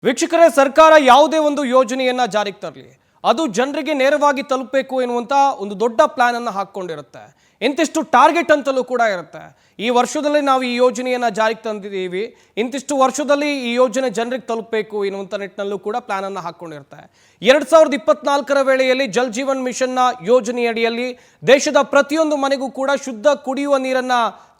ವೀಕ್ಷಕರೇ, ಸರ್ಕಾರ ಯಾವುದೇ ಒಂದು ಯೋಜನೆಯನ್ನ ಜಾರಿಗೆ ತರಲಿ, ಅದು ಜನರಿಗೆ ನೇರವಾಗಿ ತಲುಪಬೇಕು ಎನ್ನುವಂತ ಒಂದು ದೊಡ್ಡ ಪ್ಲಾನ್ ಅನ್ನು ಹಾಕೊಂಡಿರುತ್ತೆ. ಇಂತಿಷ್ಟು ಟಾರ್ಗೆಟ್ ಅಂತಲೂ ಕೂಡ ಇರುತ್ತೆ. ಈ ವರ್ಷದಲ್ಲಿ ನಾವು ಈ ಯೋಜನೆಯನ್ನ ಜಾರಿಗೆ ತಂದಿದ್ದೀವಿ, ಇಂತಿಷ್ಟು ವರ್ಷದಲ್ಲಿ ಈ ಯೋಜನೆ ಜನರಿಗೆ ತಲುಪಬೇಕು ಎನ್ನುವಂತ ನಿಟ್ಟಿನಲ್ಲೂ ಕೂಡ ಪ್ಲಾನ್ ಅನ್ನು ಹಾಕೊಂಡಿರುತ್ತೆ. 2024ರ ವೇಳೆಯಲ್ಲಿ ಜಲ್ ಜೀವನ್ ಮಿಷನ್ನ ಯೋಜನೆಯಡಿಯಲ್ಲಿ ದೇಶದ ಪ್ರತಿಯೊಂದು ಮನೆಗೂ ಕೂಡ ಶುದ್ಧ ಕುಡಿಯುವ ನೀರನ್ನ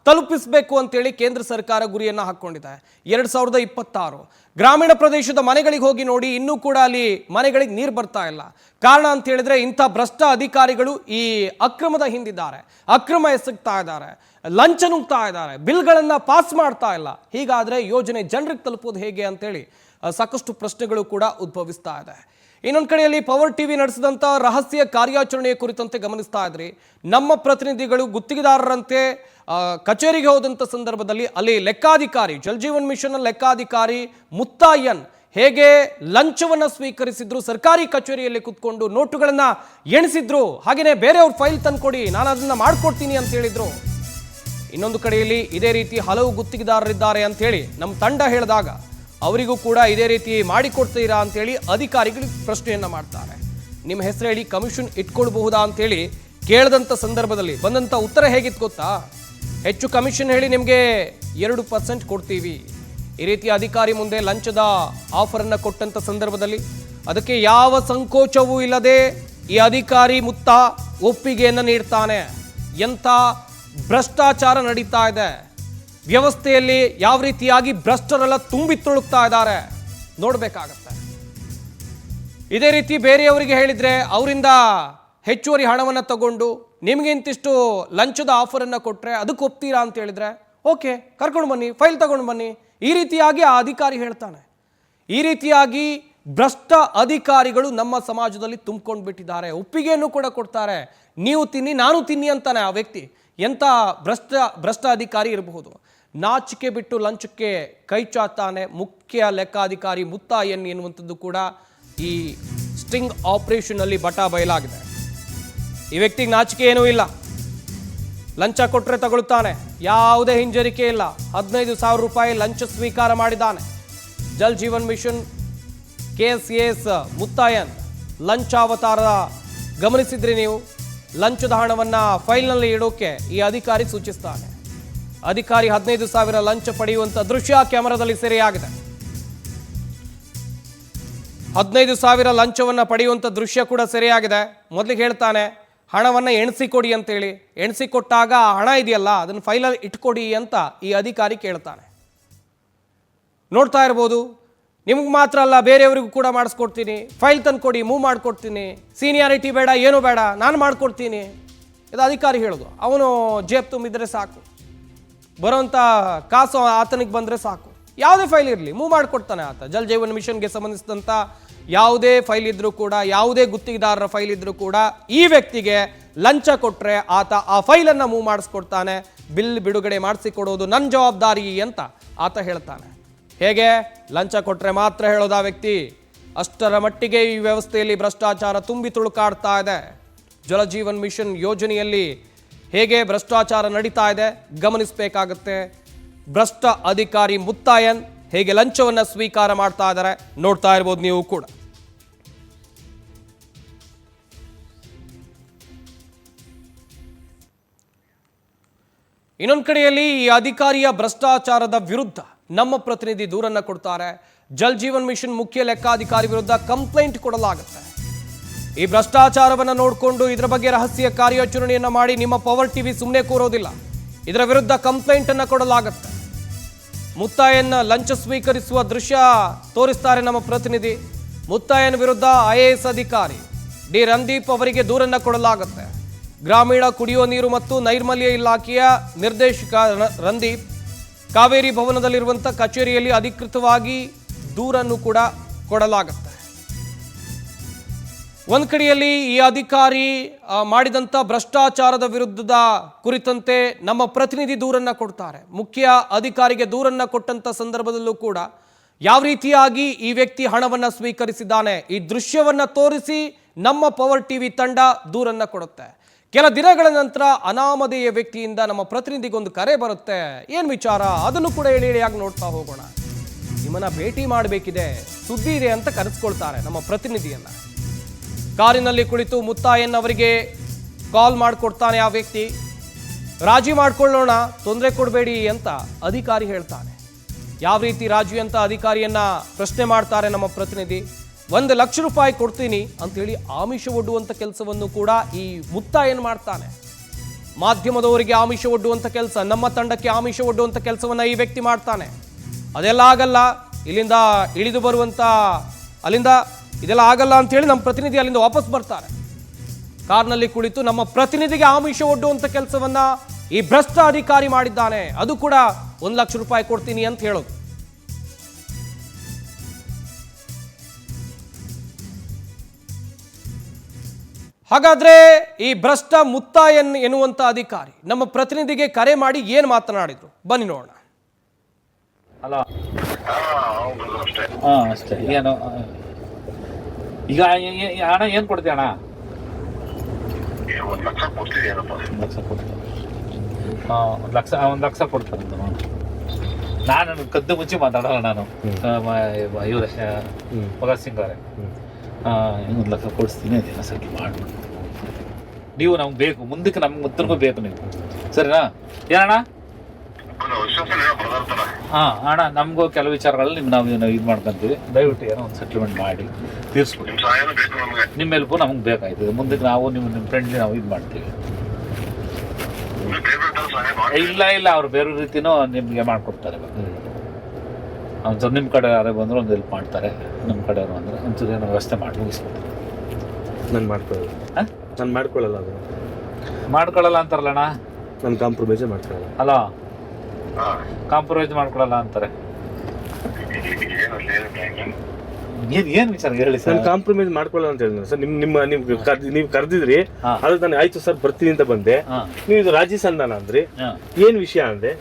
ತಲುಪಿಸಬೇಕು ಅಂತೇಳಿ ಕೇಂದ್ರ ಸರ್ಕಾರ ಗುರಿಯನ್ನು ಹಾಕ್ಕೊಂಡಿದೆ. 2026 ಗ್ರಾಮೀಣ ಪ್ರದೇಶದ ಮನೆಗಳಿಗೆ ಹೋಗಿ ನೋಡಿ, ಇನ್ನೂ ಕೂಡ ಅಲ್ಲಿ ಮನೆಗಳಿಗೆ ನೀರು ಬರ್ತಾ ಇಲ್ಲ. ಕಾರಣ ಅಂತ ಹೇಳಿದ್ರೆ ಇಂಥ ಭ್ರಷ್ಟ ಅಧಿಕಾರಿಗಳು ಈ ಅಕ್ರಮದ ಹಿಂದಿದ್ದಾರೆ, ಅಕ್ರಮ ಎಸಗ್ತಾ ಇದ್ದಾರೆ, ಲಂಚ ನುಗ್ತಾ ಇದ್ದಾರೆ, ಬಿಲ್ಗಳನ್ನು ಪಾಸ್ ಮಾಡ್ತಾ ಇಲ್ಲ. ಹೀಗಾದ್ರೆ ಯೋಜನೆ ಜನರಿಗೆ ತಲುಪೋದು ಹೇಗೆ ಅಂತೇಳಿ ಸಾಕಷ್ಟು ಪ್ರಶ್ನೆಗಳು ಕೂಡ ಉದ್ಭವಿಸ್ತಾ ಇದೆ. ಇನ್ನೊಂದು ಕಡೆಯಲ್ಲಿ ಪವರ್ ಟಿವಿ ನಡೆಸಿದಂಥ ರಹಸ್ಯ ಕಾರ್ಯಾಚರಣೆಯ ಕುರಿತಂತೆ ಗಮನಿಸ್ತಾ ಇದ್ರಿ. ನಮ್ಮ ಪ್ರತಿನಿಧಿಗಳು ಗುತ್ತಿಗೆದಾರರಂತೆ ಕಚೇರಿಗೆ ಹೋದಂಥ ಸಂದರ್ಭದಲ್ಲಿ ಅಲ್ಲಿ ಲೆಕ್ಕಾಧಿಕಾರಿ, ಜಲ್ ಜೀವನ್ ಮಿಷನ್ ಲೆಕ್ಕಾಧಿಕಾರಿ ಮುತ್ತಾಯನ್ ಹೇಗೆ ಲಂಚವನ್ನು ಸ್ವೀಕರಿಸಿದ್ರು, ಸರ್ಕಾರಿ ಕಚೇರಿಯಲ್ಲಿ ಕುತ್ಕೊಂಡು ನೋಟುಗಳನ್ನು ಎಣಿಸಿದ್ರು, ಹಾಗೆಯೇ ಬೇರೆಯವ್ರ ಫೈಲ್ ತಂದ್ಕೊಡಿ, ನಾನು ಅದನ್ನು ಮಾಡ್ಕೊಡ್ತೀನಿ ಅಂತ ಹೇಳಿದ್ರು. ಇನ್ನೊಂದು ಕಡೆಯಲ್ಲಿ ಇದೇ ರೀತಿ ಹಲವು ಗುತ್ತಿಗೆದಾರರಿದ್ದಾರೆ ಅಂತ ಹೇಳಿ ನಮ್ಮ ತಂಡ ಹೇಳಿದಾಗ ಅವರಿಗೂ ಕೂಡ ಇದೇ ರೀತಿ ಮಾಡಿಕೊಡ್ತೀರಾ ಅಂತೇಳಿ ಅಧಿಕಾರಿಗಳಿಗೆ ಪ್ರಶ್ನೆಯನ್ನ ಮಾಡ್ತಾರೆ. ನಿಮ್ಮ ಹೆಸರು ಹೇಳಿ ಕಮಿಷನ್ ಇಟ್ಕೊಳ್ಬಹುದಾ ಅಂತೇಳಿ ಕೇಳಿದಂಥ ಸಂದರ್ಭದಲ್ಲಿ ಬಂದಂಥ ಉತ್ತರ ಹೇಗಿತ್ತು ಗೊತ್ತಾ? ಹೆಚ್ಚು ಕಮಿಷನ್ ಹೇಳಿ ನಿಮಗೆ 2% ಕೊಡ್ತೀವಿ. ಈ ರೀತಿ ಅಧಿಕಾರಿ ಮುಂದೆ ಲಂಚದ ಆಫರನ್ನು ಕೊಟ್ಟಂಥ ಸಂದರ್ಭದಲ್ಲಿ ಅದಕ್ಕೆ ಯಾವ ಸಂಕೋಚವೂ ಇಲ್ಲದೆ ಈ ಅಧಿಕಾರಿ ಮುತ್ತ ಒಪ್ಪಿಗೆಯನ್ನು ನೀಡ್ತಾನೆ. ಎಂಥ ಭ್ರಷ್ಟಾಚಾರ ನಡೀತಾ ಇದೆ, ವ್ಯವಸ್ಥೆಯಲ್ಲಿ ಯಾವ ರೀತಿಯಾಗಿ ಭ್ರಷ್ಟರೆಲ್ಲ ತುಂಬಿ ತುಳುಕ್ತಾ ಇದ್ದಾರೆ ನೋಡಬೇಕಾಗತ್ತೆ. ಇದೇ ರೀತಿ ಬೇರೆಯವರಿಗೆ ಹೇಳಿದ್ರೆ ಅವರಿಂದ ಹೆಚ್ಚುವರಿ ಹಣವನ್ನು ತಗೊಂಡು ನಿಮಗೆ ಇಂತಿಷ್ಟು ಲಂಚದ ಆಫರನ್ನು ಕೊಟ್ಟರೆ ಅದಕ್ಕೆ ಒಪ್ತೀರಾ ಅಂತ ಹೇಳಿದ್ರೆ ಓಕೆ, ಕರ್ಕೊಂಡು ಬನ್ನಿ, ಫೈಲ್ ತಗೊಂಡು ಬನ್ನಿ, ಈ ರೀತಿಯಾಗಿ ಆ ಅಧಿಕಾರಿ ಹೇಳ್ತಾನೆ. ಈ ರೀತಿಯಾಗಿ ಭ್ರಷ್ಟ ಅಧಿಕಾರಿಗಳು ನಮ್ಮ ಸಮಾಜದಲ್ಲಿ ತುಂಬಿಕೊಂಡು ಬಿಟ್ಟಿದ್ದಾರೆ. ಒಪ್ಪಿಗೆಯನ್ನು ಕೂಡ ಕೊಡ್ತಾರೆ, ನೀವು ತಿನ್ನಿ ನಾನು ತಿನ್ನಿ ಅಂತಾನೆ ಆ ವ್ಯಕ್ತಿ. ಎಂಥ ಭ್ರಷ್ಟ ಅಧಿಕಾರಿ ಇರಬಹುದು. ನಾಚಿಕೆ ಬಿಟ್ಟು ಲಂಚಕ್ಕೆ ಕೈ ಚಾತಾನೆ ಮುಖ್ಯ ಲೆಕ್ಕಾಧಿಕಾರಿ ಮುತ್ತಾಯನ್ ಎನ್ನುವಂಥದ್ದು ಕೂಡ ಈ ಸ್ಟಿಂಗ್ ಆಪರೇಷನ್ ಅಲ್ಲಿ ಬಟಾ ಬಯಲಾಗಿದೆ. ಈ ವ್ಯಕ್ತಿಗೆ ನಾಚಿಕೆ ಏನೂ ಇಲ್ಲ, ಲಂಚ ಕೊಟ್ಟರೆ ತಗೊಳ್ತಾನೆ, ಯಾವುದೇ ಹಿಂಜರಿಕೆ ಇಲ್ಲ. 15,000 ರೂಪಾಯಿ ಲಂಚ ಸ್ವೀಕಾರ ಮಾಡಿದ್ದಾನೆ. ಜಲ್ ಜೀವನ್ ಮಿಷನ್ KSAS ಮುತ್ತಾಯನ್ ಲಂಚಾವತಾರ ಗಮನಿಸಿದ್ರಿ ನೀವು. ಲಂಚದ ಹಣವನ್ನ ಫೈಲ್ನಲ್ಲಿ ಇಡೋಕೆ ಈ ಅಧಿಕಾರಿ ಸೂಚಿಸ್ತಾನೆ. ಅಧಿಕಾರಿ 15,000 ಲಂಚ ಪಡೆಯುವಂತ ದೃಶ್ಯ ಕ್ಯಾಮೆರಾದಲ್ಲಿ ಸೆರೆಯಾಗಿದೆ. 15,000 ಲಂಚವನ್ನ ಪಡೆಯುವಂತ ದೃಶ್ಯ ಕೂಡ ಸೆರೆಯಾಗಿದೆ. ಮೊದಲಿಗೆ ಹೇಳ್ತಾನೆ ಹಣವನ್ನ ಎಣಿಸಿಕೊಡಿ ಅಂತೇಳಿ, ಎಣಿಸಿಕೊಟ್ಟಾಗ ಹಣ ಇದೆಯಲ್ಲ ಅದನ್ನು ಫೈಲಲ್ಲಿ ಇಟ್ಕೊಡಿ ಅಂತ ಈ ಅಧಿಕಾರಿ ಕೇಳ್ತಾನೆ. ನೋಡ್ತಾ ಇರ್ಬೋದು, ನಿಮ್ಗೆ ಮಾತ್ರ ಅಲ್ಲ ಬೇರೆಯವರಿಗೂ ಕೂಡ ಮಾಡಿಸ್ಕೊಡ್ತೀನಿ, ಫೈಲ್ ತಂದ್ಕೊಡಿ, ಮೂವ್ ಮಾಡಿಕೊಡ್ತೀನಿ, ಸೀನಿಯಾರಿಟಿ ಬೇಡ, ಏನೂ ಬೇಡ, ನಾನು ಮಾಡಿಕೊಡ್ತೀನಿ. ಇದು ಅಧಿಕಾರಿ ಹೇಳೋದು. ಅವನು ಜೇಬ್ ತುಂಬಿದ್ರೆ ಸಾಕು, ಬರೋಂಥ ಕಾಸು ಆತನಿಗೆ ಬಂದರೆ ಸಾಕು, ಯಾವುದೇ ಫೈಲ್ ಇರಲಿ ಮೂವ್ ಮಾಡಿಕೊಡ್ತಾನೆ ಆತ. ಜಲ್ ಜೀವನ್ ಮಿಷನ್ಗೆ ಸಂಬಂಧಿಸಿದಂಥ ಯಾವುದೇ ಫೈಲ್ ಇದ್ರೂ ಕೂಡ, ಯಾವುದೇ ಗುತ್ತಿಗೆದಾರರ ಫೈಲ್ ಇದ್ರೂ ಕೂಡ ಈ ವ್ಯಕ್ತಿಗೆ ಲಂಚ ಕೊಟ್ಟರೆ ಆತ ಆ ಫೈಲನ್ನು ಮೂವ್ ಮಾಡಿಸ್ಕೊಡ್ತಾನೆ. ಬಿಲ್ ಬಿಡುಗಡೆ ಮಾಡಿಸಿಕೊಡೋದು ನನ್ನ ಜವಾಬ್ದಾರಿ ಅಂತ ಆತ ಹೇಳ್ತಾನೆ. ಹೇಗೆ? ಲಂಚ ಕೊಟ್ಟರೆ ಮಾತ್ರ ಹೇಳೋದು ಆ ವ್ಯಕ್ತಿ. ಅಷ್ಟರ ಮಟ್ಟಿಗೆ ಈ ವ್ಯವಸ್ಥೆಯಲ್ಲಿ ಭ್ರಷ್ಟಾಚಾರ ತುಂಬಿ ತುಳುಕಾಡ್ತಾ ಇದೆ. ಜಲ ಜೀವನ್ ಮಿಷನ್ ಯೋಜನೆಯಲ್ಲಿ ಹೇಗೆ ಭ್ರಷ್ಟಾಚಾರ ನಡೀತಾ ಇದೆ ಗಮನಿಸಬೇಕಾಗುತ್ತೆ. ಭ್ರಷ್ಟ ಅಧಿಕಾರಿ ಮುತ್ತಾಯನ್ ಹೇಗೆ ಲಂಚವನ್ನು ಸ್ವೀಕಾರ ಮಾಡ್ತಾ ಇದ್ದಾರೆ ನೋಡ್ತಾ ಇರ್ಬೋದು ನೀವು ಕೂಡ. ಇನ್ನೊಂದು ಕಡೆಯಲ್ಲಿ ಈ ಅಧಿಕಾರಿಯ ಭ್ರಷ್ಟಾಚಾರದ ವಿರುದ್ಧ ನಮ್ಮ ಪ್ರತಿನಿಧಿ ದೂರನ್ನ ಕೊಡ್ತಾರೆ. ಜಲ್ ಜೀವನ್ ಮಿಷನ್ ಮುಖ್ಯ ಲೆಕ್ಕಾಧಿಕಾರಿ ವಿರುದ್ಧ ಕಂಪ್ಲೇಂಟ್ ಕೊಡಲಾಗುತ್ತೆ. ಈ ಭ್ರಷ್ಟಾಚಾರವನ್ನು ನೋಡಿಕೊಂಡು ಇದರ ಬಗ್ಗೆ ರಹಸ್ಯ ಕಾರ್ಯಾಚರಣೆಯನ್ನು ಮಾಡಿ ನಿಮ್ಮ ಪವರ್ ಟಿವಿ ಸುಮ್ಮನೆ ಕೂರೋದಿಲ್ಲ. ಇದರ ವಿರುದ್ಧ ಕಂಪ್ಲೇಂಟ್ ಅನ್ನು ಕೊಡಲಾಗುತ್ತೆ. ಮುತ್ತಾಯನ್ ಲಂಚ ಸ್ವೀಕರಿಸುವ ದೃಶ್ಯ ತೋರಿಸ್ತಾರೆ ನಮ್ಮ ಪ್ರತಿನಿಧಿ. ಮುತ್ತಾಯನ್ ವಿರುದ್ಧ IAS ಅಧಿಕಾರಿ ಡಿ ರಂದೀಪ್ ಅವರಿಗೆ ದೂರನ್ನ ಕೊಡಲಾಗುತ್ತೆ. ಗ್ರಾಮೀಣ ಕುಡಿಯುವ ನೀರು ಮತ್ತು ನೈರ್ಮಲ್ಯ ಇಲಾಖೆಯ ನಿರ್ದೇಶಕ ರಂದೀಪ್ ಕಾವೇರಿ ಭವನದಲ್ಲಿರುವಂಥ ಕಚೇರಿಯಲ್ಲಿ ಅಧಿಕೃತವಾಗಿ ದೂರನ್ನು ಕೂಡ ಕೊಡಲಾಗುತ್ತೆ. ಒಂದು ಕಡೆಯಲ್ಲಿ ಈ ಅಧಿಕಾರಿ ಮಾಡಿದಂಥ ಭ್ರಷ್ಟಾಚಾರದ ವಿರುದ್ಧದ ಕುರಿತಂತೆ ನಮ್ಮ ಪ್ರತಿನಿಧಿ ದೂರನ್ನ ಕೊಡ್ತಾರೆ. ಮುಖ್ಯ ಅಧಿಕಾರಿಗೆ ದೂರನ್ನ ಕೊಟ್ಟಂತ ಸಂದರ್ಭದಲ್ಲೂ ಕೂಡ ಯಾವ ರೀತಿಯಾಗಿ ಈ ವ್ಯಕ್ತಿ ಹಣವನ್ನು ಸ್ವೀಕರಿಸಿದ್ದಾನೆ ಈ ದೃಶ್ಯವನ್ನ ತೋರಿಸಿ ನಮ್ಮ ಪವರ್ ಟಿವಿ ತಂಡ ದೂರನ್ನ ಕೊಡುತ್ತೆ. ಕೆಲ ದಿನಗಳ ನಂತರ ಅನಾಮಧೇಯ ವ್ಯಕ್ತಿಯಿಂದ ನಮ್ಮ ಪ್ರತಿನಿಧಿಗೊಂದು ಕರೆ ಬರುತ್ತೆ. ಏನು ವಿಚಾರ ಅದನ್ನು ಕೂಡ ಎಳೆಯಾಗಿ ನೋಡ್ತಾ ಹೋಗೋಣ. ನಿಮ್ಮನ್ನ ಭೇಟಿ ಮಾಡಬೇಕಿದೆ, ಸುದ್ದಿ ಇದೆ ಅಂತ ಕರೆಸ್ಕೊಳ್ತಾರೆ ನಮ್ಮ ಪ್ರತಿನಿಧಿಯನ್ನ. ಕಾರಿನಲ್ಲಿ ಕುಳಿತು ಮುತ್ತಾಯನ್ ಅವರಿಗೆ ಕಾಲ್ ಮಾಡಿಕೊಡ್ತಾನೆ ಆ ವ್ಯಕ್ತಿ. ರಾಜಿ ಮಾಡ್ಕೊಳ್ಳೋಣ, ತೊಂದರೆ ಕೊಡಬೇಡಿ ಅಂತ ಅಧಿಕಾರಿ ಹೇಳ್ತಾನೆ. ಯಾವ ರೀತಿ ರಾಜಿ ಅಂತ ಅಧಿಕಾರಿಯನ್ನ ಪ್ರಶ್ನೆ ಮಾಡ್ತಾರೆ ನಮ್ಮ ಪ್ರತಿನಿಧಿ. 1 ಲಕ್ಷ ರೂಪಾಯಿ ಕೊಡ್ತೀನಿ ಅಂತೇಳಿ ಆಮಿಷ ಒಡ್ಡುವಂಥ ಕೆಲಸವನ್ನು ಕೂಡ ಈ ಮುತ್ತಾಯನ್ ಮಾಡ್ತಾನೆ. ಮಾಧ್ಯಮದವರಿಗೆ ಆಮಿಷ ಒಡ್ಡುವಂಥ ಕೆಲಸ, ನಮ್ಮ ತಂಡಕ್ಕೆ ಆಮಿಷ ಒಡ್ಡುವಂಥ ಕೆಲಸವನ್ನ ಈ ವ್ಯಕ್ತಿ ಮಾಡ್ತಾನೆ. ಅದೆಲ್ಲ ಆಗಲ್ಲ, ಇಲ್ಲಿಂದ ಇಳಿದು ಬರುವಂಥ ಅಲ್ಲಿಂದ ಇದೆಲ್ಲ ಆಗಲ್ಲ ಅಂತೇಳಿ ನಮ್ಮ ಪ್ರತಿನಿಧಿ ಅಲ್ಲಿಂದ ವಾಪಸ್ ಬರ್ತಾರೆ. ಕಾರ್ನಲ್ಲಿ ಕುಳಿತು ನಮ್ಮ ಪ್ರತಿನಿಧಿಗೆ ಆಮಿಷ ಒಡ್ಡುವಂಥ ಕೆಲಸವನ್ನ ಈ ಭ್ರಷ್ಟ ಅಧಿಕಾರಿ ಮಾಡಿದ್ದಾನೆ. ಅದು ಕೂಡ 1 ಲಕ್ಷ ರೂಪಾಯಿ ಕೊಡ್ತೀನಿ ಅಂತ ಹೇಳೋದು. ಹಾಗಾದ್ರೆ ಈ ಭ್ರಷ್ಟ ಮುತ್ತಾಯನ್ ಎನ್ನುವಂತ ಅಧಿಕಾರಿ ನಮ್ಮ ಪ್ರತಿನಿಧಿಗೆ ಕರೆ ಮಾಡಿ ಏನ್ ಮಾತನಾಡಿದ್ರು ಬನ್ನಿ ನೋಡೋಣ. ಹಲೋ, ಅಷ್ಟೇ. ಏನು ಈಗ ಹಣ ಏನ್ ಕೊಡ್ತೀಯ ಅಣ್ಣ? 1 ಲಕ್ಷ ಕೊಡ್ತಿದ್ದೀನಪ್ಪ. 1 ಲಕ್ಷ ಕೊಡ್ತೀನಿ. 1 ಲಕ್ಷ ಕೊಡ್ತಾರೆ. ನಾನು ಕದ್ದು ಮುಂಚೆ ಮಾತಾಡೋಲ್ಲ. ನಾನು ಇವ್ರ ಭಗತ್ ಸಿಂಗ್ ಅವರೇ 1 ಲಕ್ಷ ಕೊಡಿಸ್ತೀನಿ. ಅದೇನೋ ಸೆಟ್ಲ್ ಮಾಡ್ಬಿಟ್ಟು ನೀವು ನಮ್ಗೆ ಬೇಕು, ಮುಂದಕ್ಕೆ ನಮ್ಗೆ ಮುತ್ತರ್ಗೂ ಬೇಕು ನೀವು, ಸರಿನಾ? ಏನಣ್ಣ? ಅಣ್ಣ ನಮಗೂ ಕೆಲವು ವಿಚಾರಗಳಲ್ಲಿ ನಾವು ಇದು ಮಾಡ್ಕೊಂತೀವಿ. ದಯವಿಟ್ಟು ಏನೋ ಒಂದು ಸೆಟ್ಲ್ಮೆಂಟ್ ಮಾಡಿ ತೀರಿಸ್ಬಿಡಿ. ನಿಮ್ಮ ಹೆಲ್ಪು ನಮ್ಗೆ ಬೇಕಾಯ್ತದೆ. ಮುಂದಕ್ಕೆ ನಾವು ನಿಮ್ಮ ಫ್ರೆಂಡ್ಲಿ ನಾವು ಇದು ಮಾಡ್ತೀವಿ. ಇಲ್ಲ ಅವ್ರು ಬೇರೆ ರೀತಿನೂ ನಿಮಗೆ ಮಾಡ್ಕೊಡ್ತಾರೆ. ಒಂಚೂರು ನಿಮ್ಮ ಕಡೆ ಯಾರೇ ಬಂದರೂ ಒಂದು ಹೆಲ್ಪ್ ಮಾಡ್ತಾರೆ. ನಮ್ಮ ಕಡೆಯವರು ಅಂದರೆ ಒಂಚೂರು ಏನೋ ವ್ಯವಸ್ಥೆ ಮಾಡಿ ಮುಗಿಸ್ಬಿಡ್ತಾರೆ. ನಾನು ಮಾಡ್ಕೊಳ್ಳಲ್ಲ ಅದು ಮಾಡ್ಕೊಳ್ಳಲ್ಲ ಅಂತಾರಲ್ಲಣ್ಣ. ನಾನು ಕಾಂಪ್ರಮೈಸೇ ಮಾಡ್ಕೊಳ್ಳಲ್ಲ. ಅಲೋ, ಕಾಂಪ್ರಮೈಸ್ ಮಾಡ್ಕೊಳ್ಳಲ್ಲ ಅಂತಾರೆ. ಏನು ವಿಚಾರ ಹೇಳಿ ಸರ್? ನಾನು ಕಾಂಪ್ರಮೈಸ್ ಮಾಡ್ಕೊಳ್ಳಲ್ಲ ಅಂತ ಹೇಳಿದ್ರೆ ಸರ್, ನೀವು ಕರೆದಿದ್ರಿ, ಅದು ನಾನು ಆಯ್ತು ಸರ್ ಬರ್ತೀನಿ ಅಂತ ಬಂದೆ. ನೀವು ಇದು ರಾಜಿ ಸಂಧಾನ ಅಂದ್ರಿ, ಏನ್ ವಿಷಯ ಅಂದೆ,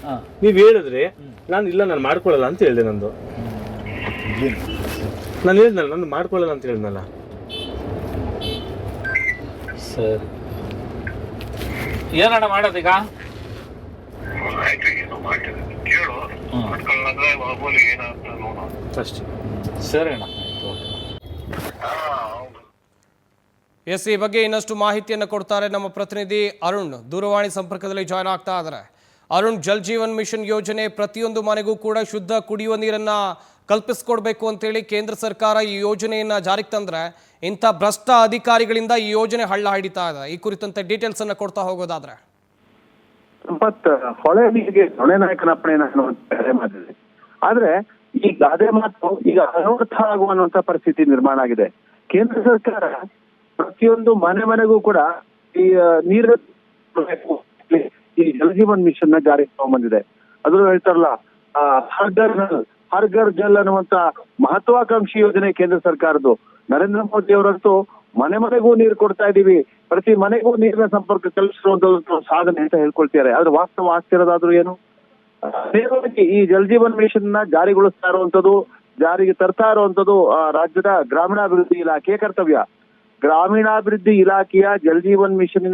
ನೀವ್ ಹೇಳಿದ್ರಿ. ನಾನು ಮಾಡ್ಕೊಳ್ಳಲ್ಲ ಅಂತ ಹೇಳಿದೆ. ನಾನು ಹೇಳಿದ್ನಲ್ಲ, ನಾನು ಮಾಡ್ಕೊಳ್ಳಲ್ಲ ಅಂತ ಹೇಳಿದ್ನಲ್ಲ. ಸರಿ, ಏನಣ್ಣ ಮಾಡೋದೀಗ? ಅಷ್ಟೇ. ಸರಿ ಅಣ್ಣ. ಎಸ್, ಈ ಬಗ್ಗೆ ಇನ್ನಷ್ಟು ಮಾಹಿತಿಯನ್ನು ಕೊಡ್ತಾರೆ ನಮ್ಮ ಪ್ರತಿನಿಧಿ ಅರುಣ್. ದೂರವಾಣಿ ಸಂಪರ್ಕದಲ್ಲಿ ಜಾಯ್ನ್ ಆಗ್ತಾ ಇದ್ದಾರೆ. ಅರುಣ್, ಜಲ್ ಜೀವನ್ ಮಿಷನ್ ಯೋಜನೆ ಪ್ರತಿಯೊಂದು ಮನೆಗೂ ಕೂಡ ಶುದ್ಧ ಕುಡಿಯುವ ನೀರನ್ನ ಕಲ್ಪಿಸ್ಕೊಡ್ಬೇಕು ಅಂತೇಳಿ ಕೇಂದ್ರ ಸರ್ಕಾರ ಈ ಯೋಜನೆಯನ್ನ ಜಾರಿಗೆ ತಂದ್ರೆ ಇಂಥ ಭ್ರಷ್ಟ ಅಧಿಕಾರಿಗಳಿಂದ ಈ ಯೋಜನೆ ಹಳ್ಳ ಹಿಡಿತಾ ಇದೆ. ಈ ಕುರಿತಂತೆ ಡೀಟೇಲ್ಸ್ ಅನ್ನ ಕೊಡ್ತಾ ಹೋಗೋದಾದ್ರೆ ಸಂಪತ್, ಹೊಳೆ ನೀರಿಗೆ ಹೊಳೆ ನಾಯಕನಪ್ಪಣೆ ಕರೆ ಮಾಡಿದೆ. ಆದ್ರೆ ಈ ಗಾದೆ ಮಾತು ಈಗ ಅನರ್ಥ ಆಗುವಂತ ಪರಿಸ್ಥಿತಿ ನಿರ್ಮಾಣ ಆಗಿದೆ. ಕೇಂದ್ರ ಸರ್ಕಾರ ಪ್ರತಿಯೊಂದು ಮನೆಗೂ ಕೂಡ ಈ ನೀರು ಈ ಜಲಜೀವನ್ ಮಿಷನ್ ನ ಜಾರಿಗೆ ತಗೊಂಡ್ಬಂದಿದೆ. ಅದ್ರೂ ಹೇಳ್ತಾರಲ್ಲ, ಹರ್ ಘರ್ ಜಲ್ ಅನ್ನುವಂತ ಮಹತ್ವಾಕಾಂಕ್ಷಿ ಯೋಜನೆ ಕೇಂದ್ರ ಸರ್ಕಾರದ್ದು. ನರೇಂದ್ರ ಮೋದಿ ಅವರಂತೂ ಮನೆಗೂ ನೀರು ಕೊಡ್ತಾ ಇದೀವಿ, ಪ್ರತಿ ಮನೆಗೂ ನೀರಿನ ಸಂಪರ್ಕ ಕಲ್ಪಿಸಿರುವಂತ ಸಾಧನೆ ಅಂತ ಹೇಳ್ಕೊಳ್ತಿದ್ದಾರೆ. ಆದ್ರೆ ವಾಸ್ತವ ಆಗ್ತಿರೋದಾದ್ರೂ ಏನು? ನೇರವಾಗಿ ಈ ಜಲಜೀವನ್ ಮಿಷನ್ ನ ಜಾರಿಗೊಳಿಸ್ತಾ ಇರುವಂತದ್ದು, ಜಾರಿಗೆ ತರ್ತಾ ಇರುವಂತದ್ದು ರಾಜ್ಯದ ಗ್ರಾಮೀಣಾಭಿವೃದ್ಧಿ ಇಲಾಖೆಯ ಕರ್ತವ್ಯ. ಗ್ರಾಮೀಣಾಭಿವೃದ್ಧಿ ಇಲಾಖೆಯ ಜಲಜೀವನ್ ಮಿಷನ್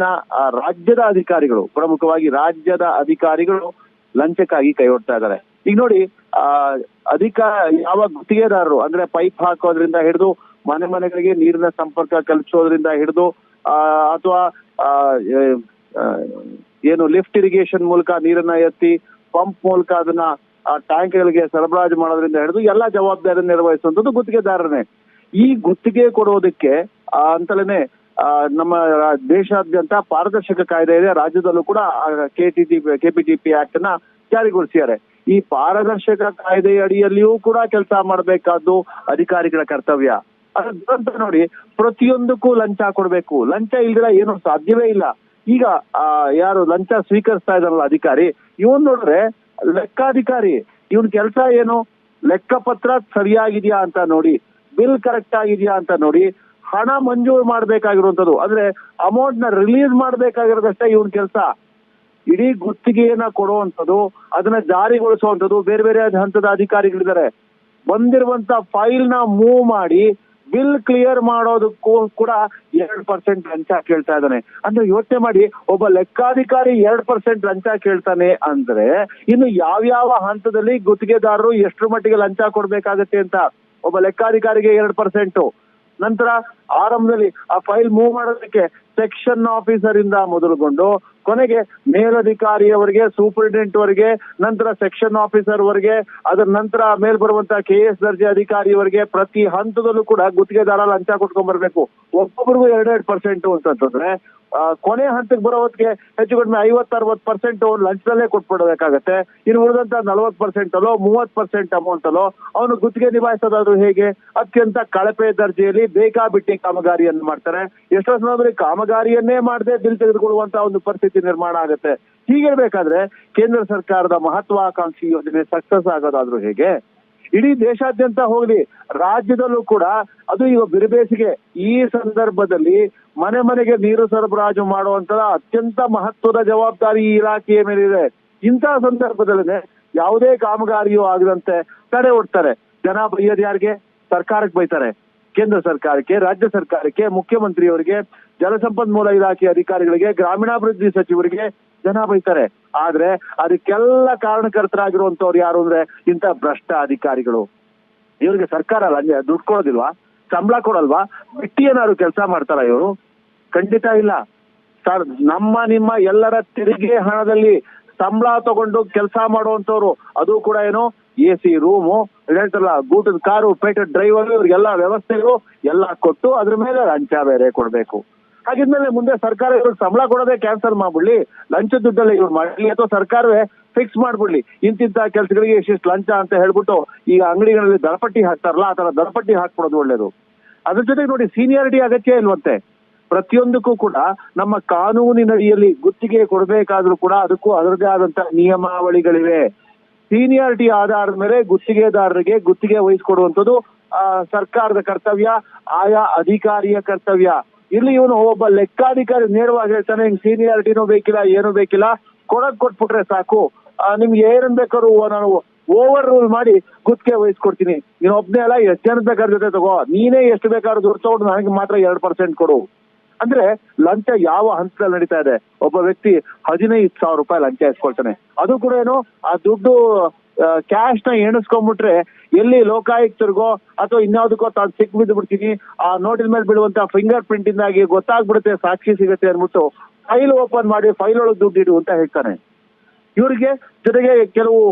ರಾಜ್ಯದ ಅಧಿಕಾರಿಗಳು, ಪ್ರಮುಖವಾಗಿ ರಾಜ್ಯದ ಅಧಿಕಾರಿಗಳು ಲಂಚಕ್ಕಾಗಿ ಕೈ ಹೊಡ್ತಾ ಇದ್ದಾರೆ. ಈಗ ನೋಡಿ, ಯಾವ ಗುತ್ತಿಗೆದಾರರು ಅಂದ್ರೆ ಪೈಪ್ ಹಾಕೋದ್ರಿಂದ ಹಿಡಿದು ಮನೆಗಳಿಗೆ ನೀರಿನ ಸಂಪರ್ಕ ಕಲ್ಪಿಸೋದ್ರಿಂದ ಹಿಡಿದು ಅಥವಾ ಏನು ಲಿಫ್ಟ್ ಇರಿಗೇಷನ್ ಮೂಲಕ ನೀರನ್ನ ಎತ್ತಿ ಪಂಪ್ ಮೂಲಕ ಅದನ್ನ ಟ್ಯಾಂಕ್ಗಳಿಗೆ ಸರಬರಾಜು ಮಾಡೋದ್ರಿಂದ ಹಿಡಿದು ಎಲ್ಲಾ ಜವಾಬ್ದಾರಿಯನ್ನು ನಿರ್ವಹಿಸುವಂತದ್ದು ಗುತ್ತಿಗೆದಾರನೇ. ಈ ಗುತ್ತಿಗೆ ಕೊಡೋದಕ್ಕೆ ಅಂತಲೇ ನಮ್ಮ ದೇಶಾದ್ಯಂತ ಪಾರದರ್ಶಕ ಕಾಯ್ದೆ ಇದೆ. ರಾಜ್ಯದಲ್ಲೂ ಕೂಡ ಕೆಪಿಟಿಪಿ ಆಕ್ಟ್ ನ ಜಾರಿಗೊಳಿಸಿದ್ದಾರೆ. ಈ ಪಾರದರ್ಶಕ ಕಾಯ್ದೆ ಅಡಿಯಲ್ಲಿಯೂ ಕೂಡ ಕೆಲಸ ಮಾಡಬೇಕಾದ್ದು ಅಧಿಕಾರಿಗಳ ಕರ್ತವ್ಯ. ಅದಂತ ನೋಡಿ, ಪ್ರತಿಯೊಂದಕ್ಕೂ ಲಂಚ ಕೊಡ್ಬೇಕು. ಲಂಚ ಇಲ್ದಿರ ಏನು ಸಾಧ್ಯವೇ ಇಲ್ಲ. ಈಗ ಯಾರು ಲಂಚ ಸ್ವೀಕರಿಸ್ತಾ ಇದಾರಲ್ಲ ಅಧಿಕಾರಿ, ಇವನ್ ನೋಡ್ರೆ ಲೆಕ್ಕಾಧಿಕಾರಿ. ಇವನ್ ಕೆಲಸ ಏನು? ಲೆಕ್ಕಪತ್ರ ಸರಿಯಾಗಿದ್ಯಾ ಅಂತ ನೋಡಿ, ಬಿಲ್ ಕರೆಕ್ಟ್ ಆಗಿದ್ಯಾ ಅಂತ ನೋಡಿ, ಹಣ ಮಂಜೂರು ಮಾಡ್ಬೇಕಾಗಿರುವಂತದ್ದು ಅಂದ್ರೆ ಅಮೌಂಟ್ ನ ರಿಲೀಸ್ ಮಾಡ್ಬೇಕಾಗಿರೋದಷ್ಟೇ ಇವನ್ ಕೆಲಸ. ಇಡೀ ಗುತ್ತಿಗೆಯನ್ನ ಕೊಡುವಂಥದ್ದು, ಅದನ್ನ ಜಾರಿಗೊಳಿಸುವಂಥದ್ದು ಬೇರೆ ಬೇರೆ ಹಂತದ ಅಧಿಕಾರಿಗಳಿದ್ದಾರೆ. ಬಂದಿರುವಂತ ಫೈಲ್ ನ ಮೂವ್ ಮಾಡಿ ಬಿಲ್ ಕ್ಲಿಯರ್ ಮಾಡೋದಕ್ಕೂ ಕೂಡ 2% ಲಂಚ ಕೇಳ್ತಾ ಇದ್ದಾನೆ ಅಂದ್ರೆ ಯೋಚನೆ ಮಾಡಿ, ಒಬ್ಬ ಲೆಕ್ಕಾಧಿಕಾರಿ 2% ಲಂಚ ಕೇಳ್ತಾನೆ ಅಂದ್ರೆ ಇನ್ನು ಯಾವ್ಯಾವ ಹಂತದಲ್ಲಿ ಗುತ್ತಿಗೆದಾರರು ಎಷ್ಟರ ಮಟ್ಟಿಗೆ ಲಂಚ ಕೊಡ್ಬೇಕಾಗತ್ತೆ ಅಂತ. ಒಬ್ಬ ಲೆಕ್ಕಾಧಿಕಾರಿಗೆ 2%, ನಂತರ ಆರಂಭದಲ್ಲಿ ಆ ಫೈಲ್ ಮೂವ್ ಮಾಡೋದಕ್ಕೆ ಸೆಕ್ಷನ್ ಆಫೀಸರ್ ಇಂದ ಮೊದಲುಗೊಂಡು ಕೊನೆಗೆ ಮೇಲಧಿಕಾರಿಯವರೆಗೆ, ಸೂಪರಿಂಟೆಂಡೆಂಟ್ ವರೆಗೆ, ನಂತರ ಸೆಕ್ಷನ್ ಆಫೀಸರ್ ವರೆಗೆ, ಅದರ ನಂತರ ಮೇಲ್ ಬರುವಂತ KS ದರ್ಜೆ ಅಧಿಕಾರಿಯವರೆಗೆ ಪ್ರತಿ ಹಂತದಲ್ಲೂ ಕೂಡ ಗುತ್ತಿಗೆದಾರ ಲಂಚ ಕೊಟ್ಕೊಂಡ್ ಬರ್ಬೇಕು. ಒಬ್ಬೊಬ್ರಿಗೂ 2% ಅಂತಂದ್ರೆ ಕೊನೆ ಹಂತಕ್ಕೆ ಬರೋ ಹೊತ್ತಿಗೆ ಹೆಚ್ಚು ಕಡಿಮೆ 50-60% ಲಂಚದಲ್ಲೇ ಕೊಟ್ಬಿಡಬೇಕಾಗತ್ತೆ. ಇನ್ನು ಉಳಿದಂತ 40% ಅಲ್ಲೋ 30% ಅಮೌಂಟ್ ಅಲ್ಲೋ ಅವನು ಗುತ್ತಿಗೆ ನಿಭಾಯಿಸೋದಾದ್ರು ಹೇಗೆ? ಅತ್ಯಂತ ಕಳಪೆ ದರ್ಜೆಯಲ್ಲಿ ಬೇಕಾಬಿಟ್ಟಿ ಕಾಮಗಾರಿಯನ್ನು ಮಾಡ್ತಾರೆ. ಎಷ್ಟೋ ಸಂದರ್ಭದಲ್ಲಿ ಕಾಮಗಾರಿಯನ್ನೇ ಮಾಡದೆ ಬಿಲ್ ತೆಗೆದುಕೊಳ್ಳುವಂತ ಒಂದು ಪರಿಸ್ಥಿತಿ ನಿರ್ಮಾಣ ಆಗುತ್ತೆ. ಹೀಗಿರ್ಬೇಕಾದ್ರೆ ಕೇಂದ್ರ ಸರ್ಕಾರದ ಮಹತ್ವಾಕಾಂಕ್ಷಿ ಯೋಜನೆ ಸಕ್ಸಸ್ ಆಗೋದಾದ್ರೂ ಹೇಗೆ? ಇಡೀ ದೇಶಾದ್ಯಂತ ಹೋಗ್ಲಿ, ರಾಜ್ಯದಲ್ಲೂ ಕೂಡ ಅದು ಈಗ ಬಿರುಬೇಸಿಗೆ ಈ ಸಂದರ್ಭದಲ್ಲಿ ಮನೆ ಮನೆಗೆ ನೀರು ಸರಬರಾಜು ಮಾಡುವಂತ ಅತ್ಯಂತ ಮಹತ್ವದ ಜವಾಬ್ದಾರಿ ಈ ಇಲಾಖೆಯ ಮೇಲಿದೆ. ಇಂತಹ ಸಂದರ್ಭದಲ್ಲೇ ಯಾವುದೇ ಕಾಮಗಾರಿಯೂ ಆಗದಂತೆ ತಡೆ ಒಡ್ತಾರೆ. ಜನ ಬೈಯೋದು ಯಾರಿಗೆ? ಸರ್ಕಾರಕ್ಕೆ ಬೈತಾರೆ. ಕೇಂದ್ರ ಸರ್ಕಾರಕ್ಕೆ, ರಾಜ್ಯ ಸರ್ಕಾರಕ್ಕೆ, ಮುಖ್ಯಮಂತ್ರಿಯವರಿಗೆ, ಜಲಸಂಪನ್ಮೂಲ ಇಲಾಖೆ ಅಧಿಕಾರಿಗಳಿಗೆ, ಗ್ರಾಮೀಣಾಭಿವೃದ್ಧಿ ಸಚಿವರಿಗೆ ಜನ ಬೈತಾರೆ. ಆದ್ರೆ ಅದಕ್ಕೆಲ್ಲ ಕಾರಣಕರ್ತರಾಗಿರುವಂತವ್ರು ಯಾರು ಅಂದ್ರೆ ಇಂಥ ಭ್ರಷ್ಟ ಅಧಿಕಾರಿಗಳು. ಇವ್ರಿಗೆ ಸರ್ಕಾರ ದುಡ್ಡು ಕೊಡೋದಿಲ್ವಾ? ಸಂಬಳ ಕೊಡಲ್ವಾ? ಬಿಟ್ಟಿ ಏನಾದ್ರು ಕೆಲಸ ಮಾಡ್ತಾರ ಇವರು? ಖಂಡಿತ ಇಲ್ಲ ಸರ್. ನಿಮ್ಮ ಎಲ್ಲರ ತೆರಿಗೆ ಹಣದಲ್ಲಿ ಸಂಬಳ ತಗೊಂಡು ಕೆಲಸ ಮಾಡುವಂತವ್ರು, ಅದು ಕೂಡ ಏನು AC ರೂಮು, ಹೇಳ್ತಾರಲ್ಲ ಗೂಟದ ಕಾರು, ಪೇಟೆಡ್ ಡ್ರೈವರ್, ಇವ್ರಿಗೆಲ್ಲ ವ್ಯವಸ್ಥೆಗಳು ಎಲ್ಲ ಕೊಟ್ಟು ಅದ್ರ ಮೇಲೆ ಲಂಚ ಬೇರೆ ಕೊಡ್ಬೇಕು. ಹಾಗಿದ್ಮೇಲೆ ಮುಂದೆ ಸರ್ಕಾರ ಇವ್ರಿಗೆ ಸಂಬಳ ಕೊಡೋದೇ ಕ್ಯಾನ್ಸಲ್ ಮಾಡ್ಬಿಡ್ಲಿ, ಲಂಚ ದುಡ್ಡಲ್ಲಿ ಇವ್ರು ಮಾಡ್ಲಿ, ಅಥವಾ ಸರ್ಕಾರವೇ ಫಿಕ್ಸ್ ಮಾಡ್ಬಿಡ್ಲಿ ಇಂತಿಂತ ಕೆಲಸಗಳಿಗೆ ಇಷ್ಟಿಷ್ಟು ಲಂಚ ಅಂತ ಹೇಳ್ಬಿಟ್ಟು ಈಗ ಅಂಗಡಿಗಳಲ್ಲಿ ದರಪಟ್ಟಿ ಹಾಕ್ತಾರಲ್ಲ, ಆ ತರ ದರಪಟ್ಟಿ ಹಾಕ್ಬಿಡೋದು ಒಳ್ಳೇದು. ಅದ್ರ ಜೊತೆಗೆ ನೋಡಿ, ಸೀನಿಯಾರಿಟಿ ಅಗತ್ಯ ಇಲ್ವಂತೆ. ಪ್ರತಿಯೊಂದಕ್ಕೂ ಕೂಡ ನಮ್ಮ ಕಾನೂನಿನಡಿಯಲ್ಲಿ ಗುತ್ತಿಗೆ ಕೊಡಬೇಕಾದ್ರೂ ಕೂಡ ಅದಕ್ಕೂ ಅದರದೇ ಆದಂತ ನಿಯಮಾವಳಿಗಳಿವೆ. ಸೀನಿಯಾರಿಟಿ ಆಧಾರದ ಮೇಲೆ ಗುತ್ತಿಗೆದಾರರಿಗೆ ಗುತ್ತಿಗೆ ವಹಿಸ್ಕೊಡುವಂಥದ್ದು ಸರ್ಕಾರದ ಕರ್ತವ್ಯ, ಆಯಾ ಅಧಿಕಾರಿಯ ಕರ್ತವ್ಯ. ಇಲ್ಲಿ ಇವನು ಒಬ್ಬ ಲೆಕ್ಕಾಧಿಕಾರಿ ನೇರವಾಗಿ ಹೇಳ್ತಾನೆ, ಹಿಂಗ್ ಸೀನಿಯಾರಿಟಿನೂ ಬೇಕಿಲ್ಲ, ಏನು ಬೇಕಿಲ್ಲ, ಕೊಟ್ಬಿಟ್ರೆ ಸಾಕು, ನಿಮ್ಗೆ ಏನ್ ಬೇಕಾದ್ರು ನಾನು ಓವರ್ ರೂಲ್ ಮಾಡಿ ಗುತ್ತಿಗೆ ವಹಿಸ್ಕೊಡ್ತೀನಿ, ನೀನ್ ಒಬ್ನೇ ಅಲ್ಲ ಎಷ್ಟು ಜನ ಬೇಕಾದ್ರ ಜೊತೆ ತಗೋ, ನೀನೇ ಎಷ್ಟು ಬೇಕಾದ್ರೂ ದುಡ್ಡು ತಗೊಂಡು ನನಗೆ ಮಾತ್ರ 2% ಕೊಡು. ಅಂದ್ರೆ ಲಂಚ ಯಾವ ಹಂತದಲ್ಲಿ ನಡೀತಾ ಇದೆ? ಒಬ್ಬ ವ್ಯಕ್ತಿ 15,000 ರೂಪಾಯಿ ಲಂಚ ಇಸ್ಕೊಳ್ತಾನೆ. ಅದು ಕೂಡ ಏನು, ಆ ದುಡ್ಡು ಕ್ಯಾಶ್ ನ ಎಣಿಸ್ಕೊಂಡ್ಬಿಟ್ರೆ ಎಲ್ಲಿ ಲೋಕಾಯುಕ್ತರಿಗೋ ಅಥವಾ ಇನ್ಯಾವುದಕ್ಕೋ ತಾನು ಸಿಕ್ ಬಿದ್ದು ಬಿಡ್ತೀನಿ, ಆ ನೋಟಿನ ಮೇಲೆ ಬೀಳುವಂತ ಫಿಂಗರ್ ಪ್ರಿಂಟ್ ಇಂದಾಗಿ ಗೊತ್ತಾಗ್ಬಿಡುತ್ತೆ, ಸಾಕ್ಷಿ ಸಿಗುತ್ತೆ ಅನ್ಬಿಟ್ಟು ಫೈಲ್ ಓಪನ್ ಮಾಡಿ ಫೈಲ್ ಒಳಗೆ ದುಡ್ಡು ಇಡು ಅಂತ ಹೇಳ್ತಾನೆ. ಇವ್ರಿಗೆ ಜೊತೆಗೆ ಕೆಲವು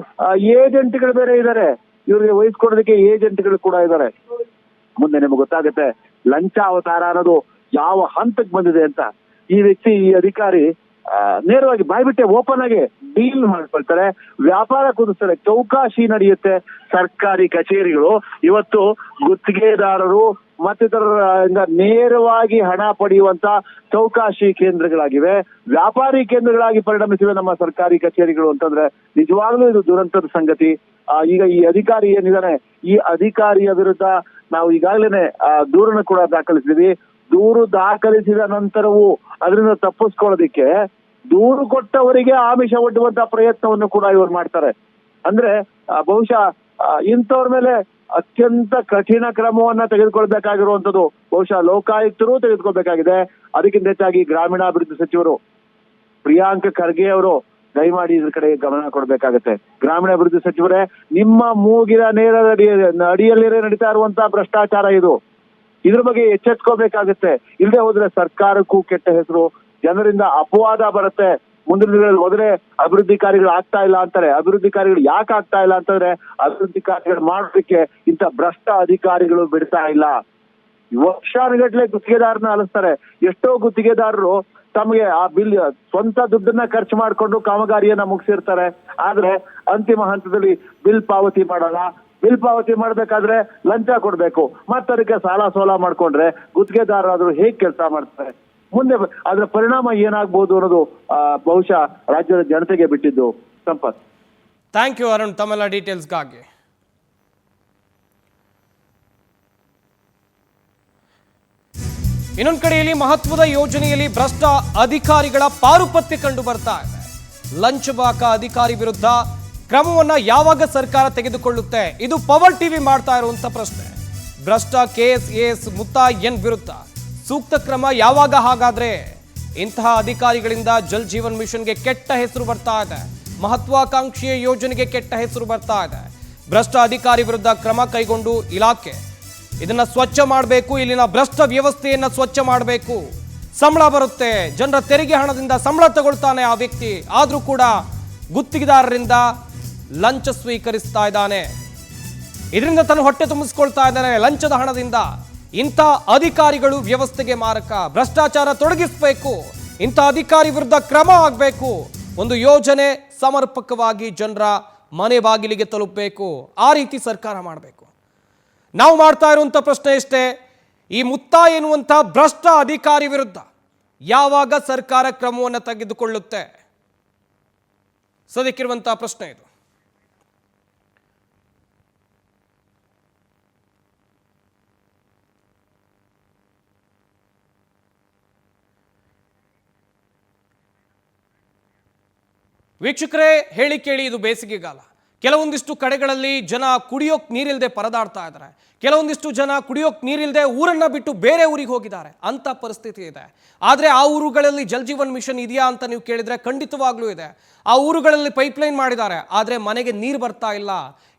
ಏಜೆಂಟ್ಗಳು ಬೇರೆ ಇದ್ದಾರೆ, ಇವ್ರಿಗೆ ವಹಿಸ್ಕೊಡೋದಕ್ಕೆ ಏಜೆಂಟ್ಗಳು ಕೂಡ ಇದ್ದಾರೆ. ಮುಂದೆ ನಿಮ್ಗೆ ಗೊತ್ತಾಗುತ್ತೆ ಲಂಚ ಅವತಾರ ಅನ್ನೋದು ಯಾವ ಹಂತಕ್ಕೆ ಬಂದಿದೆ ಅಂತ. ಈ ವ್ಯಕ್ತಿ, ಈ ಅಧಿಕಾರಿ ನೇರವಾಗಿ ಬಾಯ್ಬಿಟ್ಟೆ ಓಪನ್ ಆಗಿ ಡೀಲ್ ಮಾಡ್ಕೊಳ್ತಾರೆ, ವ್ಯಾಪಾರ ಕುದಿಸ್ತಾರೆ, ಚೌಕಾಶಿ ನಡೆಯುತ್ತೆ. ಸರ್ಕಾರಿ ಕಚೇರಿಗಳು ಇವತ್ತು ಗುತ್ತಿಗೆದಾರರು ಮತ್ತಿತರರಿಂದ ನೇರವಾಗಿ ಹಣ ಪಡೆಯುವಂತ ಚೌಕಾಶಿ ಕೇಂದ್ರಗಳಾಗಿವೆ, ವ್ಯಾಪಾರಿ ಕೇಂದ್ರಗಳಾಗಿ ಪರಿಣಮಿಸಿವೆ ನಮ್ಮ ಸರ್ಕಾರಿ ಕಚೇರಿಗಳು ಅಂತಂದ್ರೆ ನಿಜವಾಗ್ಲೂ ಇದು ದುರಂತದ ಸಂಗತಿ. ಈಗ ಈ ಅಧಿಕಾರಿ ಏನಿದಾನೆ, ಈ ಅಧಿಕಾರಿಯ ವಿರುದ್ಧ ನಾವು ಈಗಾಗಲೇ ದೂರನ್ನು ಕೂಡ ದಾಖಲಿಸಿದ್ವಿ. ದೂರು ದಾಖಲಿಸಿದ ನಂತರವೂ ಅದರಿಂದ ತಪ್ಪಿಸ್ಕೊಳ್ಳೋದಿಕ್ಕೆ ದೂರು ಕೊಟ್ಟವರಿಗೆ ಆಮಿಷ ಒಡ್ಡುವಂತ ಪ್ರಯತ್ನವನ್ನು ಕೂಡ ಇವರು ಮಾಡ್ತಾರೆ. ಅಂದ್ರೆ ಬಹುಶಃ ಇಂಥವ್ರ ಮೇಲೆ ಅತ್ಯಂತ ಕಠಿಣ ಕ್ರಮವನ್ನ ತೆಗೆದುಕೊಳ್ಬೇಕಾಗಿರುವಂತದ್ದು ಬಹುಶಃ ಲೋಕಾಯುಕ್ತರು ತೆಗೆದುಕೊಳ್ಬೇಕಾಗಿದೆ. ಅದಕ್ಕಿಂತ ಹೆಚ್ಚಾಗಿ ಗ್ರಾಮೀಣಾಭಿವೃದ್ಧಿ ಸಚಿವರು ಪ್ರಿಯಾಂಕ್ ಖರ್ಗೆ ಅವರು ದಯಮಾಡಿ ಇದ್ರ ಕಡೆ ಗಮನ ಕೊಡ್ಬೇಕಾಗತ್ತೆ. ಗ್ರಾಮೀಣಾಭಿವೃದ್ಧಿ ಸಚಿವರೇ, ನಿಮ್ಮ ಮೂಗಿನ ನೇರ ಅಡಿಯಲ್ಲಿರೇ ನಡೀತಾ ಇರುವಂತಹ ಭ್ರಷ್ಟಾಚಾರ ಇದು. ಇದ್ರ ಬಗ್ಗೆ ಎಚ್ಚೆತ್ಕೋಬೇಕಾಗತ್ತೆ. ಇಲ್ಲದೆ ಹೋದ್ರೆ ಸರ್ಕಾರಕ್ಕೂ ಕೆಟ್ಟ ಹೆಸರು, ಜನರಿಂದ ಅಪವಾದ ಬರುತ್ತೆ. ಮುಂದಿನ ದಿನಗಳಲ್ಲಿ ಹೋದ್ರೆ ಅಭಿವೃದ್ಧಿ ಕಾರ್ಯಗಳು ಆಗ್ತಾ ಇಲ್ಲ ಅಂತಾರೆ. ಅಭಿವೃದ್ಧಿ ಕಾರ್ಯಗಳು ಯಾಕೆ ಆಗ್ತಾ ಇಲ್ಲ ಅಂತಂದ್ರೆ ಅಭಿವೃದ್ಧಿ ಕಾರ್ಯಗಳು ಮಾಡೋದಕ್ಕೆ ಇಂಥ ಭ್ರಷ್ಟ ಅಧಿಕಾರಿಗಳು ಬಿಡ್ತಾ ಇಲ್ಲ. ವರ್ಷಾನುಗಟ್ಲೆ ಗುತ್ತಿಗೆದಾರನ ಅಲಿಸ್ತಾರೆ. ಎಷ್ಟೋ ಗುತ್ತಿಗೆದಾರರು ತಮಗೆ ಆ ಬಿಲ್ ಸ್ವಂತ ದುಡ್ಡನ್ನ ಖರ್ಚು ಮಾಡ್ಕೊಂಡು ಕಾಮಗಾರಿಯನ್ನ ಮುಗಿಸಿರ್ತಾರೆ. ಆದ್ರೆ ಅಂತಿಮ ಹಂತದಲ್ಲಿ ಬಿಲ್ ಪಾವತಿ ಮಾಡಲ್ಲ. ಬಿಲ್ ಪಾವತಿ ಮಾಡ್ಬೇಕಾದ್ರೆ ಲಂಚ ಕೊಡ್ಬೇಕು, ಮತ್ತೆ ಅದಕ್ಕೆ ಸಾಲ ಸೋಲ ಮಾಡ್ಕೊಂಡ್ರೆ ಗುತ್ತಿಗೆದಾರರಾದ್ರು ಹೇಗ್ ಕೆಲಸ ಮಾಡ್ತಾರೆ? ಮುಂದೆ ಅದರ ಪರಿಣಾಮ ಏನಾಗ್ಬೋದು ಅನ್ನೋದು ಬಹುಶಃ ರಾಜ್ಯದ ಜನತೆಗೆ ಬಿಟ್ಟಿದ್ದು. ಸಂಪತ್, ಥ್ಯಾಂಕ್ ಯು ಅರುಣ್ ತಮ್ಮೆಲ್ಲ ಡೀಟೇಲ್ಸ್ಗಾಗಿ. ಇನ್ನೊಂದು ಕಡೆಯಲ್ಲಿ ಮಹತ್ವದ ಯೋಜನೆಯಲ್ಲಿ ಭ್ರಷ್ಟ ಅಧಿಕಾರಿಗಳ ಪಾರುಪತ್ಯ ಕಂಡು ಬರ್ತಾ ಇದೆ. ಲಂಚಬಾಕ ಅಧಿಕಾರಿ ವಿರುದ್ಧ ಕ್ರಮವನ್ನ ಯಾವಾಗ ಸರ್ಕಾರ ತೆಗೆದುಕೊಳ್ಳುತ್ತೆ? ಇದು ಪವರ್ ಟಿವಿ ಮಾಡ್ತಾ ಇರುವಂತ ಪ್ರಶ್ನೆ. ಭ್ರಷ್ಟ KS AS ಮುತ್ತಾ ಎನ್ ವಿರುದ್ಧ ಸೂಕ್ತ ಕ್ರಮ ಯಾವಾಗ? ಹಾಗಾದ್ರೆ ಇಂತಹ ಅಧಿಕಾರಿಗಳಿಂದ ಜಲ್ ಜೀವನ್ ಮಿಷನ್ಗೆ ಕೆಟ್ಟ ಹೆಸರು ಬರ್ತಾ ಇದೆ, ಮಹತ್ವಾಕಾಂಕ್ಷೆಯ ಯೋಜನೆಗೆ ಕೆಟ್ಟ ಹೆಸರು ಬರ್ತಾ ಇದೆ. ಭ್ರಷ್ಟ ಅಧಿಕಾರಿ ವಿರುದ್ಧ ಕ್ರಮ ಕೈಗೊಂಡು ಇಲಾಖೆ ಇದನ್ನ ಸ್ವಚ್ಛ ಮಾಡಬೇಕು, ಇಲ್ಲಿನ ಭ್ರಷ್ಟ ವ್ಯವಸ್ಥೆಯನ್ನ ಸ್ವಚ್ಛ ಮಾಡಬೇಕು. ಸಂಬಳ ಬರುತ್ತೆ, ಜನರ ತೆರಿಗೆ ಹಣದಿಂದ ಸಂಬಳ ತಗೊಳ್ತಾನೆ ಆ ವ್ಯಕ್ತಿ, ಆದ್ರೂ ಕೂಡ ಗುತ್ತಿಗೆದಾರರಿಂದ ಲಂಚ ಸ್ವೀಕರಿಸ್ತಾ ಇದ್ದಾನೆ, ಇದರಿಂದ ತನ್ನ ಹೊಟ್ಟೆ ತುಂಬಿಸ್ಕೊಳ್ತಾ ಇದ್ದಾನೆ ಲಂಚದ ಹಣದಿಂದ. ಇಂಥ ಅಧಿಕಾರಿಗಳು ವ್ಯವಸ್ಥೆಗೆ ಮಾರಕ. ಭ್ರಷ್ಟಾಚಾರ ತೊಡಗಿಸಬೇಕು, ಇಂಥ ಅಧಿಕಾರಿ ವಿರುದ್ಧ ಕ್ರಮ ಆಗಬೇಕು. ಒಂದು ಯೋಜನೆ ಸಮರ್ಪಕವಾಗಿ ಜನರ ಮನೆ ಬಾಗಿಲಿಗೆ ತಲುಪಬೇಕು, ಆ ರೀತಿ ಸರ್ಕಾರ ಮಾಡಬೇಕು. ನಾವು ಮಾಡ್ತಾ ಇರುವಂಥ ಪ್ರಶ್ನೆ ಇಷ್ಟೇ, ಈ ಮುತ್ತಾ ಎನ್ನುವಂಥ ಭ್ರಷ್ಟ ಅಧಿಕಾರಿ ವಿರುದ್ಧ ಯಾವಾಗ ಸರ್ಕಾರ ಕ್ರಮವನ್ನು ತೆಗೆದುಕೊಳ್ಳುತ್ತೆ? ಸದ್ಯಕ್ಕಿರುವಂತಹ ಪ್ರಶ್ನೆ ಇದು. ವೀಕ್ಷಕರೇ, ಹೇಳಿ ಕೇಳಿ, ಇದು ಬೇಸಿಗೆಗಾಲ. ಕೆಲವೊಂದಿಷ್ಟು ಕಡೆಗಳಲ್ಲಿ ಜನ ಕುಡಿಯೋಕ್ ನೀರಿಲ್ಲದೆ ಪರದಾಡ್ತಾ ಇದ್ದಾರೆ, ಕೆಲವೊಂದಿಷ್ಟು ಜನ ಕುಡಿಯೋಕ್ ನೀರಿಲ್ಲದೆ ಊರನ್ನ ಬಿಟ್ಟು ಬೇರೆ ಊರಿಗೆ ಹೋಗಿದ್ದಾರೆ, ಅಂತ ಪರಿಸ್ಥಿತಿ ಇದೆ. ಆದರೆ ಆ ಊರುಗಳಲ್ಲಿ ಜಲ್ ಜೀವನ್ ಮಿಷನ್ ಇದೆಯಾ ಅಂತ ನೀವು ಕೇಳಿದ್ರೆ ಖಂಡಿತವಾಗ್ಲೂ ಇದೆ. ಆ ಊರುಗಳಲ್ಲಿ ಪೈಪ್ಲೈನ್ ಮಾಡಿದ್ದಾರೆ, ಆದರೆ ಮನೆಗೆ ನೀರು ಬರ್ತಾ ಇಲ್ಲ.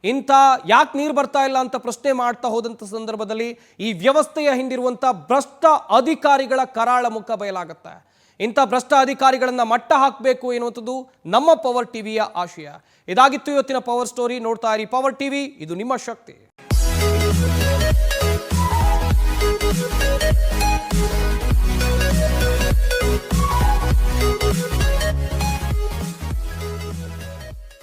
ಇಂಥ ಯಾಕೆ ನೀರು ಬರ್ತಾ ಇಲ್ಲ ಅಂತ ಪ್ರಶ್ನೆ ಮಾಡ್ತಾ ಹೋದಂಥ ಸಂದರ್ಭದಲ್ಲಿ ಈ ವ್ಯವಸ್ಥೆಯ ಹಿಂದಿರುವಂಥ ಭ್ರಷ್ಟ ಅಧಿಕಾರಿಗಳ ಕರಾಳ ಮುಖ ಬಯಲಾಗುತ್ತೆ. ಇಂಥ ಭ್ರಷ್ಟ ಅಧಿಕಾರಿಗಳನ್ನ ಮಟ್ಟ ಹಾಕಬೇಕು ಎನ್ನುವಂಥದ್ದು ನಮ್ಮ ಪವರ್ ಟಿವಿಯ ಆಶಯ. ಇದಾಗಿತ್ತು ಇವತ್ತಿನ ಪವರ್ ಸ್ಟೋರಿ. ನೋಡ್ತಾ ಇರಿ ಪವರ್ ಟಿವಿ, ಇದು ನಿಮ್ಮ ಶಕ್ತಿ.